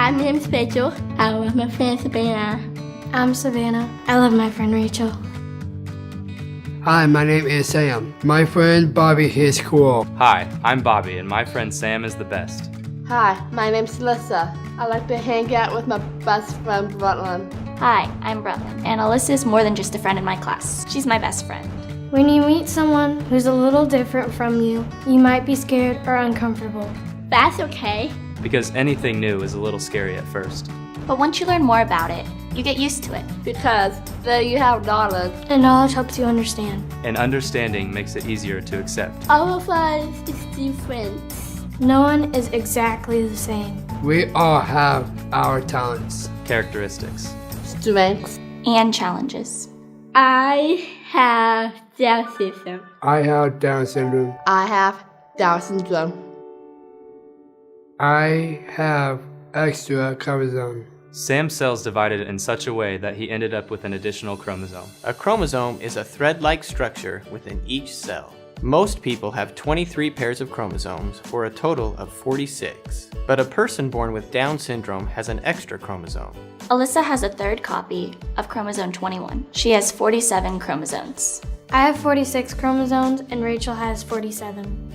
Hi, my name's Rachel. I love my friend Savannah. I'm Savannah. I love my friend Rachel. Hi, my name is Sam. My friend Bobby is cool. Hi, I'm Bobby, and my friend Sam is the best. Hi, my name's Alyssa. I like to hang out with my best friend, Brooklyn. Hi, I'm Brooklyn, and Alyssa is more than just a friend in my class. She's my best friend. When you meet someone who's a little different from you, you might be scared or uncomfortable. That's okay. Because anything new is a little scary at first. But once you learn more about it, you get used to it. Because there you have knowledge. And knowledge helps you understand. And understanding makes it easier to accept. All of us is different. No one is exactly the same. We all have our talents, Characteristics. Strengths. And challenges. I have Down syndrome. I have Down syndrome. I have Down syndrome. I have extra chromosome. Sam's cells divided in such a way that he ended up with an additional chromosome. A chromosome is a thread-like structure within each cell. Most people have 23 pairs of chromosomes, for a total of 46. But a person born with Down syndrome has an extra chromosome. Alyssa has a third copy of chromosome 21. She has 47 chromosomes. I have 46 chromosomes and Rachel has 47.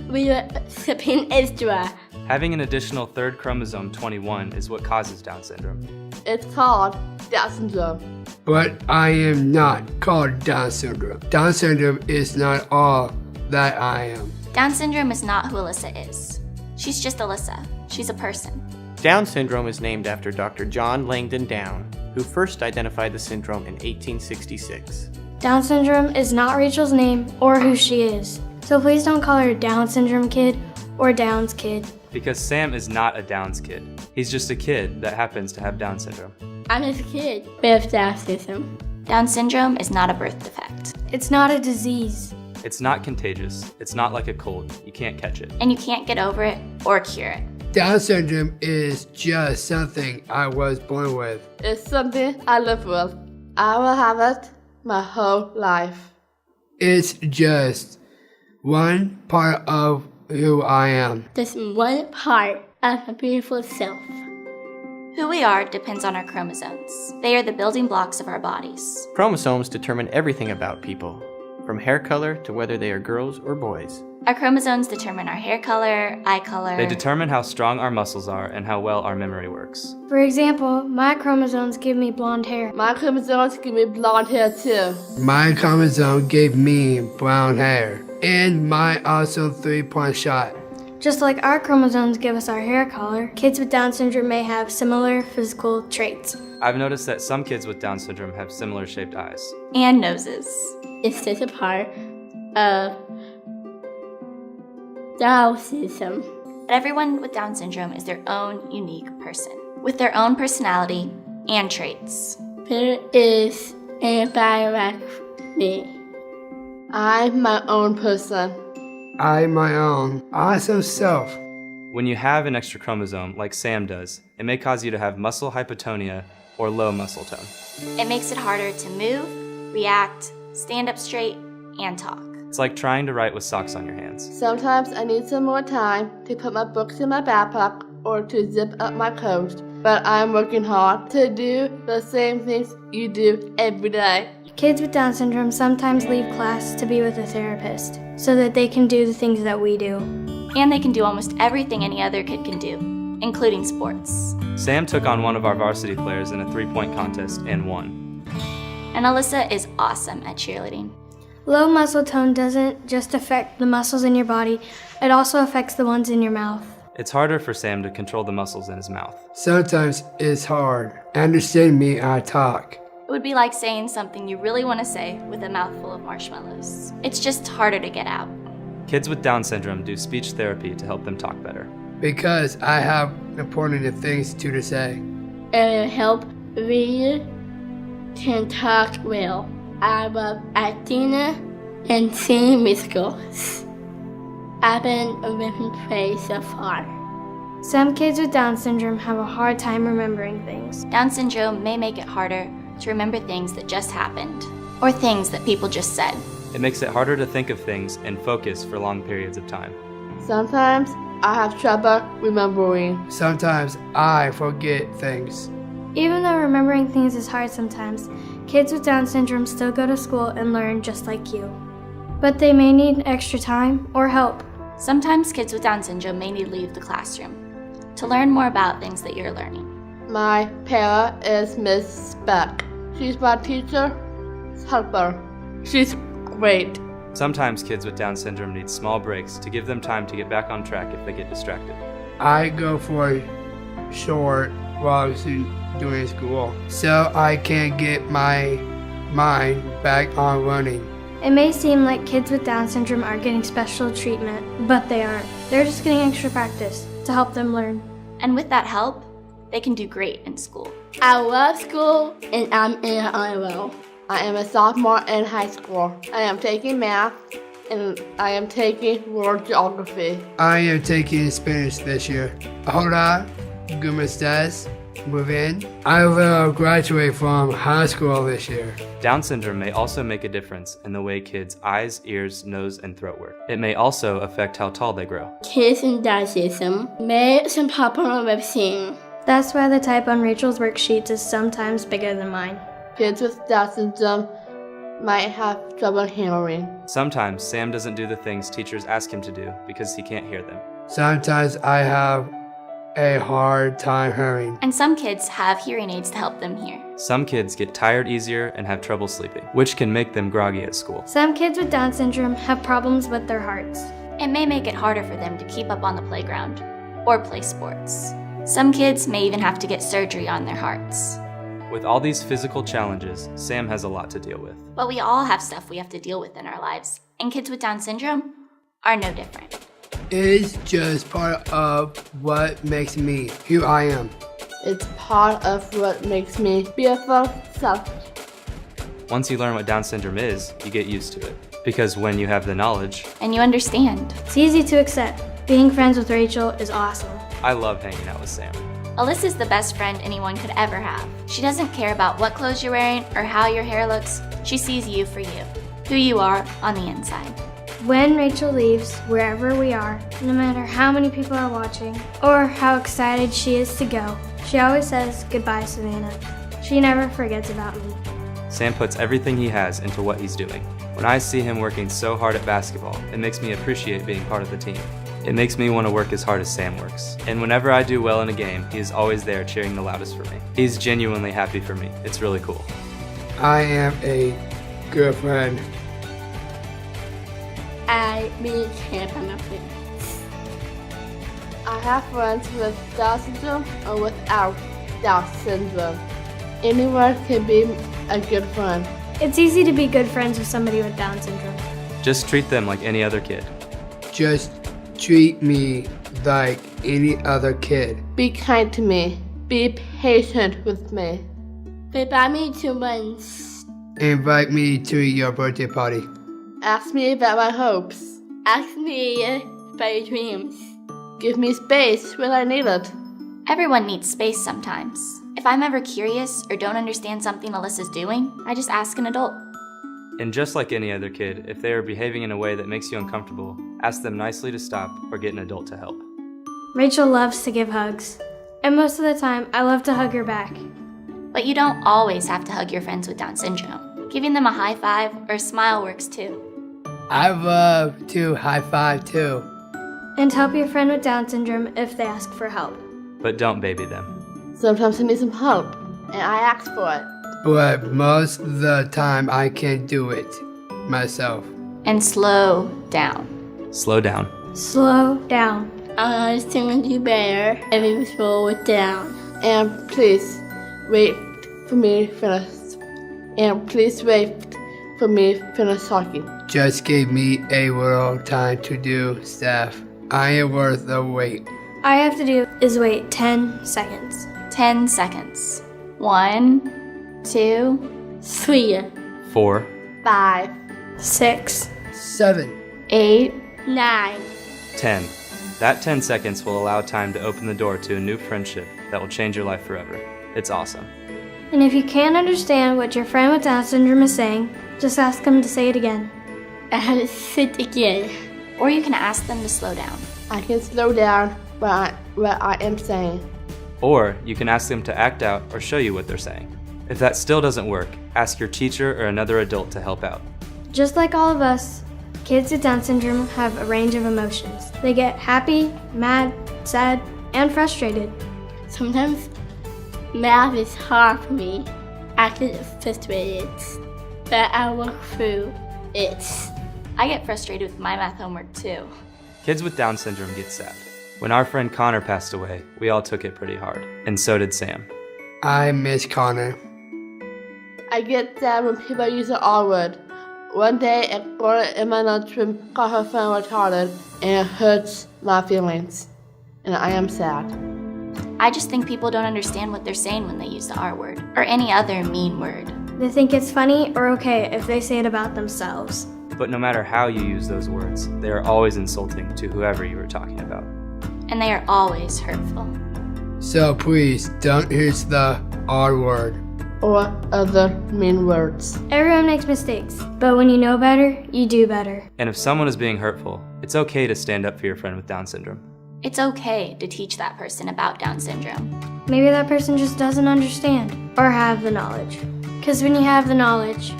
We are sipping extra. Having an additional third chromosome 21 is what causes Down syndrome. It's called Down syndrome. But I am not called Down syndrome. Down syndrome is not all that I am. Down syndrome is not who Alyssa is. She's just Alyssa. She's a person. Down syndrome is named after Dr. John Langdon Down, who first identified the syndrome in 1866. Down syndrome is not Rachel's name or who she is. So please don't call her Down syndrome kid or Downs kid. Because Sam is not a Downs kid. He's just a kid that happens to have Down syndrome. I'm a kid with Down syndrome. Down syndrome is not a birth defect. It's not a disease. It's not contagious. It's not like a cold. You can't catch it. And you can't get over it or cure it. Down syndrome is just something I was born with. It's something I live with. I will have it my whole life. It's just one part of who I am. Just one part of a beautiful self. Who we are depends on our chromosomes. They are the building blocks of our bodies. Chromosomes determine everything about people, from hair color to whether they are girls or boys. Our chromosomes determine our hair color, eye color. They determine how strong our muscles are and how well our memory works. For example, my chromosomes give me blonde hair. My chromosomes give me blonde hair too. My chromosome gave me brown hair and my awesome 3-point shot. Just like our chromosomes give us our hair color, kids with Down syndrome may have similar physical traits. I've noticed that some kids with Down syndrome have similar shaped eyes. And noses. It's just a part of Down syndrome. But everyone with Down syndrome is their own unique person, with their own personality and traits. There is anybody like me. I'm my own person. I'm my own awesome self. When you have an extra chromosome, like Sam does, it may cause you to have muscle hypotonia or low muscle tone. It makes it harder to move, react, stand up straight, and talk. It's like trying to write with socks on your hands. Sometimes I need some more time to put my books in my backpack or to zip up my coat. But I'm working hard to do the same things you do every day. Kids with Down syndrome sometimes leave class to be with a therapist so that they can do the things that we do. And they can do almost everything any other kid can do, including sports. Sam took on one of our varsity players in a 3-point contest and won. And Alyssa is awesome at cheerleading. Low muscle tone doesn't just affect the muscles in your body, it also affects the ones in your mouth. It's harder for Sam to control the muscles in his mouth. Sometimes it's hard. Understand me, I talk. It would be like saying something you really want to say with a mouthful of marshmallows. It's just harder to get out. Kids with Down syndrome do speech therapy to help them talk better. Because I have important things to say. It will help we can talk well. I love acting and singing musicals. I've been living praise so far. Some kids with Down syndrome have a hard time remembering things. Down syndrome may make it harder to remember things that just happened, or things that people just said. It makes it harder to think of things and focus for long periods of time. Sometimes I have trouble remembering. Sometimes I forget things. Even though remembering things is hard sometimes, kids with Down syndrome still go to school and learn just like you. But they may need extra time or help. Sometimes kids with Down syndrome may need to leave the classroom to learn more about things that you're learning. My parent is Miss Beck. She's my teacher's helper. She's great. Sometimes kids with Down syndrome need small breaks to give them time to get back on track if they get distracted. I go for short walks during school so I can get my mind back on running. It may seem like kids with Down syndrome are getting special treatment, but they aren't. They're just getting extra practice to help them learn. And with that help, they can do great in school. I love school and I'm in an honor roll. I am a sophomore in high school. I am taking math and I am taking world geography. I am taking Spanish this year. Hola, ¿cómo estás? Muy bien. I will graduate from high school this year. Down syndrome may also make a difference in the way kids' eyes, ears, nose, and throat work. It may also affect how tall they grow. Kids with Down syndrome may some problem with seeing. That's why the type on Rachel's worksheets is sometimes bigger than mine. Kids with Down syndrome might have trouble hearing. Sometimes Sam doesn't do the things teachers ask him to do because he can't hear them. Sometimes I have a hard time hearing. And some kids have hearing aids to help them hear. Some kids get tired easier and have trouble sleeping, which can make them groggy at school. Some kids with Down syndrome have problems with their hearts. It may make it harder for them to keep up on the playground or play sports. Some kids may even have to get surgery on their hearts. With all these physical challenges, Sam has a lot to deal with. But we all have stuff we have to deal with in our lives, and kids with Down syndrome are no different. It's just part of what makes me who I am. It's part of what makes me beautiful, selfish. Once you learn what Down syndrome is, you get used to it. Because when you have the knowledge, And you understand. It's easy to accept. Being friends with Rachel is awesome. I love hanging out with Sam. Alyssa's the best friend anyone could ever have. She doesn't care about what clothes you're wearing or how your hair looks. She sees you for you, who you are on the inside. When Rachel leaves, wherever we are, no matter how many people are watching or how excited she is to go, she always says, "Goodbye, Savannah." She never forgets about me. Sam puts everything he has into what he's doing. When I see him working so hard at basketball, it makes me appreciate being part of the team. It makes me want to work as hard as Sam works. And whenever I do well in a game, he is always there cheering the loudest for me. He's genuinely happy for me. It's really cool. I am a good friend. I really care about my friends. I have friends with Down syndrome or without Down syndrome. Anyone can be a good friend. It's easy to be good friends with somebody with Down syndrome. Just treat them like any other kid. Just treat me like any other kid. Be kind to me. Be patient with me. They buy me 2 months. Invite me to your birthday party. Ask me about my hopes. Ask me about your dreams. Give me space when I need it. Everyone needs space sometimes. If I'm ever curious or don't understand something Alyssa's doing, I just ask an adult. And just like any other kid, if they are behaving in a way that makes you uncomfortable, ask them nicely to stop or get an adult to help. Rachel loves to give hugs. And most of the time, I love to hug her back. But you don't always have to hug your friends with Down syndrome. Giving them a high five or a smile works too. I love to high five too. And help your friend with Down syndrome if they ask for help. But don't baby them. Sometimes I need some help, and I ask for it. But most of the time I can't do it myself. And slow down. Slow down. Slow down. I understand and do better if we slow it down. And please wait for me to finish. And please wait for me to finish talking. Just give me a little time to do stuff. I am worth the wait. All I have to do is wait 10 seconds. 10 seconds. 1, 2, 3, 4, 5, 6, 7. 8, 9. 10. That 10 seconds will allow time to open the door to a new friendship that will change your life forever. It's awesome. And if you can't understand what your friend with Down syndrome is saying, just ask them to say it again. I have to sit again. or you can ask them to slow down. I can slow down what I am saying. Or you can ask them to act out or show you what they're saying. If that still doesn't work, ask your teacher or another adult to help out. Just like all of us, kids with Down syndrome have a range of emotions. They get happy, mad, sad, and frustrated. Sometimes math is hard for me. I get frustrated, but I work through it. I get frustrated with my math homework too. Kids with Down syndrome get sad. When our friend Connor passed away, we all took it pretty hard, and so did Sam. I miss Connor. I get sad when people use the R word. One day, a girl in my lunchroom called her friend retarded, and it hurts my feelings. And I am sad. I just think people don't understand what they're saying when they use the R word, or any other mean word. They think it's funny or okay if they say it about themselves. But no matter how you use those words, they are always insulting to whoever you are talking about. And they are always hurtful. So please don't use the R word. Or other mean words. Everyone makes mistakes, but when you know better, you do better. And if someone is being hurtful, it's okay to stand up for your friend with Down syndrome. It's okay to teach that person about Down syndrome. Maybe that person just doesn't understand or have the knowledge. Because when you have the knowledge,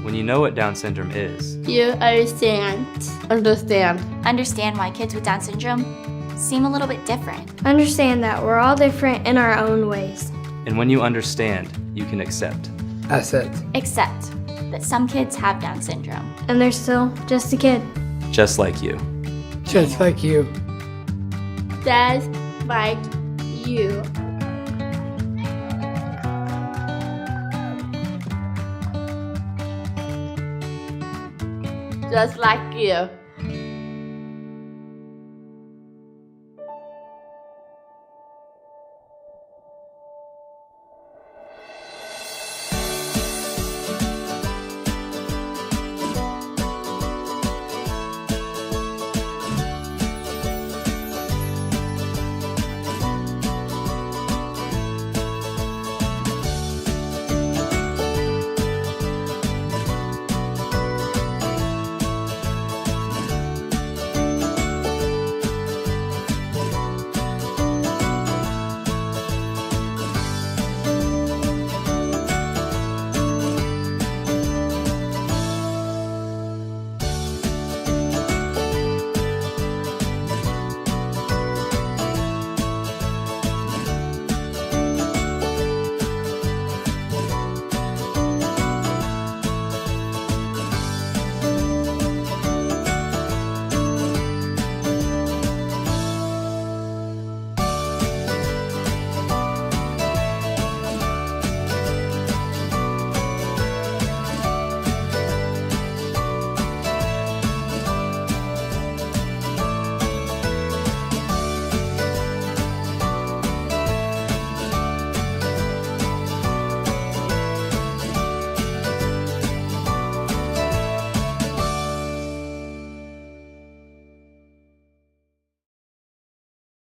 When you know what Down syndrome is, You understand. Understand why kids with Down syndrome seem a little bit different. understand that we're all different in our own ways. and when you understand, you can accept. Except that some kids have Down syndrome. And they're still just a kid. Just like you. Just like you. Just like you. Just like you.